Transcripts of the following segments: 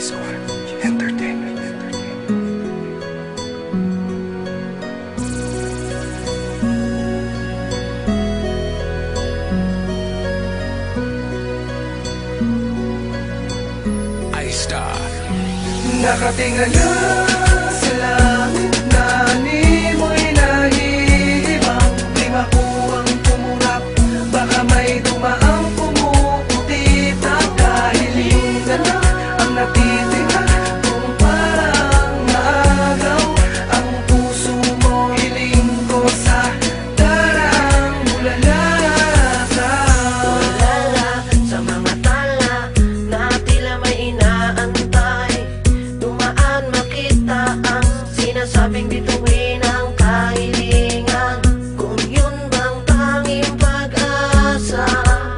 Visual Entertainment. I-Star. Nakatingala sa langit na ni mo'y nahihibang. Di makuwang pumurap, baka may dumaang pumuputi. Pagkahilingan na ang natitira, kung parang naagaw ang puso mo. Hiling ko sa darang ulala ka. Ulala sa mga tala na tila may inaantay. Dumaan makita ang sinasabing bituin ang kahilingan. Kung yun bang tanging pag-asa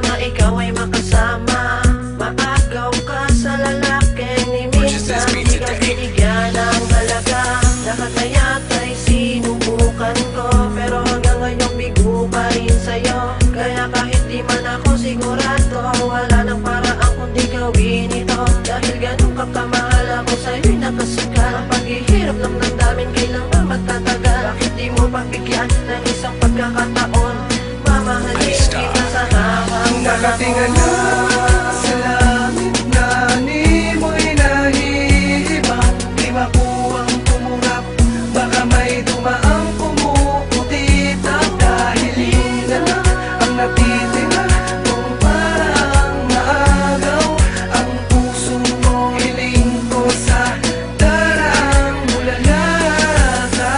na ikaw ay makasama, maagaw ka sa lalaking ni minsan di ka binigyan ng halaga. Nakataya't ay sinubukan ko, pero hanggang ngayon bigo pa rin sa'yo. Kaya kahit di man ako sigurado, wala nang paraan kundi gawin ito. Dahil ganun ka kamahal, ako sa'yo'y nakasuka. Ang paghihirap ng damdamin, kailan ba magtatagal? Bakit di mo pagbigyan ng isang pagkakataon? Mamahalin kita sa habang Nakatingala sa langit na ni mo'y nahihibang. Di makuwang pumurap, baka may dumaang pumuputi. Pagkahilingan na ang natitira, kung parang naagaw ang puso mo. Hiling ko sa darang ulala ka.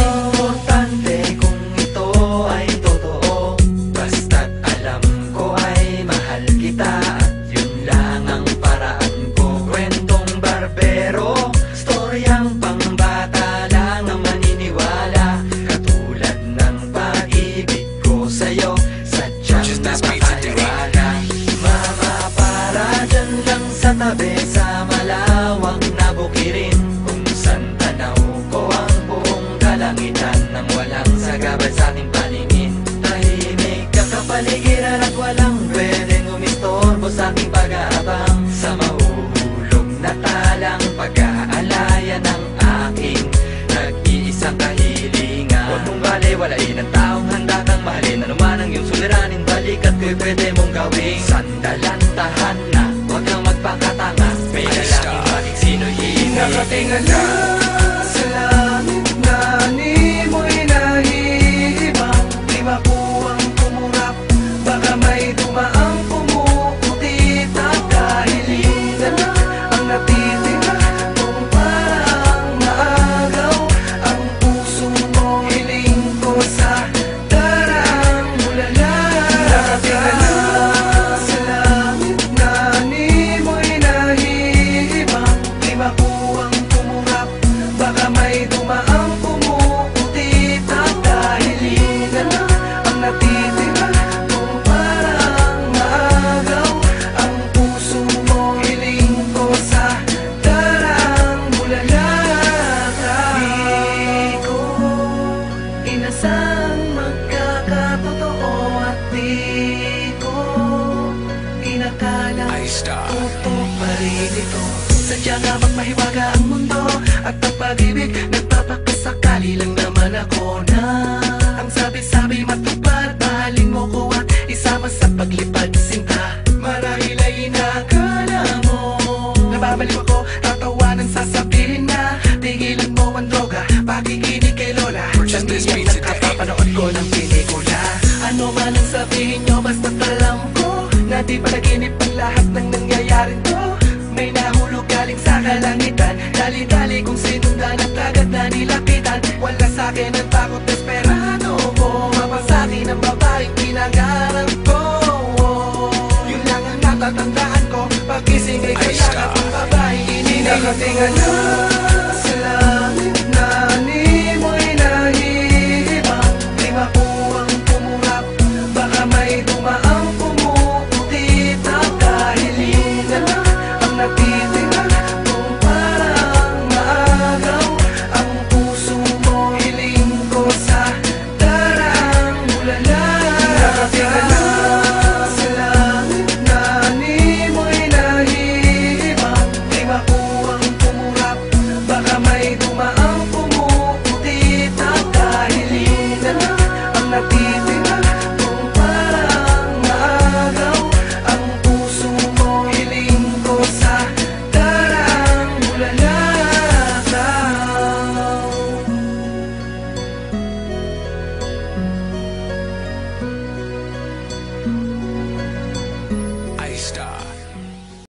Importante kung ito ay totoo, basta't alam ko ay mahal kita at yun lang ang paraan ko. Kwentong barbero, storyang pangbata lang ang maniniwala. Katulad ng pag-ibig ko sa'yo, sadyang napakaliwala. Mama, para dyan lang sa tabi sa malawak na bukirin, kung saan tanaw ko ang buong kalangitan nang walang sagabal sa aking paningin. Tahimik ang kapaligiran at walang pwedeng umistorbo sa aking pag-aabang. Sa mahuhulog na talang pag-aalayan ng aking nag-iisang kahilingan. Huwag mong baliwalain ang taong handa kang mahalin. Ano man ang iyong suliranin, balikat ko'y pwede mong gawing sandalan, tahanan. Huwag kang magpakatanga, may lalaki bakit sino'y hihingi. Nakatingala sa langit na ni mo'y nahihibang. Di makuwang pumurap, baka may dumaang pumuputi. Pagkahilingan na ang natitira, kung parang naagaw ang puso mo. Hiling ko sa darang ulala ka. Nakatingala sa langit na ni mo'y nahihibang. Di makuwang pumurap, baka may dumaang pumuputi. Pagkahilingan na ang natitira, kung parang naagaw ang puso mo. Hiling ko sa darang ulala ka. Di ko inasang magkakatotoo at di ko inakala I-Star. totoo pa rin ito. Sadya nga bang mahiwaga ang mundo at ang pag-ibig nagpapakasakali lang naman ako na ang sabi-sabi matupad. Mahalin mo ko at isama sa paglipad sinta. Marahil ay inakala mo nababaliw ako, tatawanan sasabihin na tigilan mo ang droga, pakikinig kay Lola. Purchase this Tanging beat today. nakapapanood ko ng pelikula. Ano man ang sabihin nyo, basta't alam ko na di panaginip ang lahat ng nangyayaring to. May nahulog galing sa kalangitan, dali-dali kong sinundan at agad na nilapitan. Wala sa'kin ang takot, desperado ko mapasakin ang babaeng pinangarap ko. Yun lang ang natatandaan ko, pag-gising ay kailangan kong babaeng ininig. Nakatingala